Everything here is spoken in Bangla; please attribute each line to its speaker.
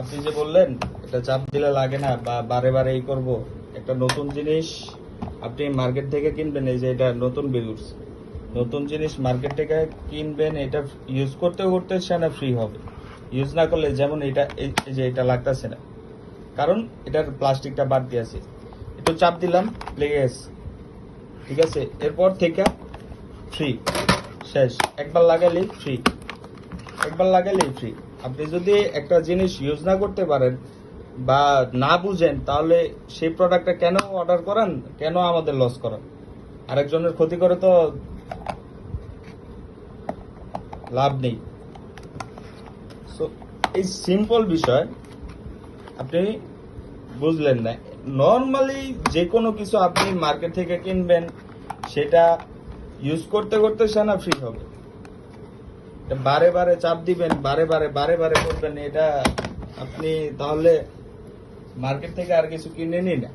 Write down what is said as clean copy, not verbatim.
Speaker 1: আপনি যে বললেন এটা চাপ দিলে লাগে না বা বারে বারে এই করবো, একটা নতুন জিনিস আপনি মার্কেট থেকে কিনবেন, এই যে এটা নতুন বেলুস, নতুন জিনিস মার্কেট থেকে কিনবেন, এটা ইউজ করতে করতে সেটা ফ্রি হবে। ইউজ না করলে যেমন এটা এই যে এটা লাগতেছে না, কারণ এটার প্লাস্টিকটা বাদ দিয়েছে, একটু চাপ দিলাম লেগে গেছে, ঠিক আছে, এরপর থেকে ফ্রি, শেষ। একবার লাগালেই ফ্রি, একবার লাগালেই ফ্রি। আপনি যদি একটা জিনিস ইউজ না করতে পারেন বা না বুঝেন, তাহলে সেই প্রোডাক্টটা কেন অর্ডার করান, কেন আমাদের লস করান? আরেকজনের ক্ষতি করে তো লাভ নেই। সো এই সিম্পল বিষয় আপনি বুঝলেন না। নর্মালি যে কোনো কিছু আপনি মার্কেট থেকে কিনবেন, সেটা ইউজ করতে করতে সেনা ফ্রি হবে। বারে বারে চাপ দিবেন, বারে বারে করবেন, এটা আপনি তাহলে মার্কেট থেকে আর কিছু কিনে নিন না।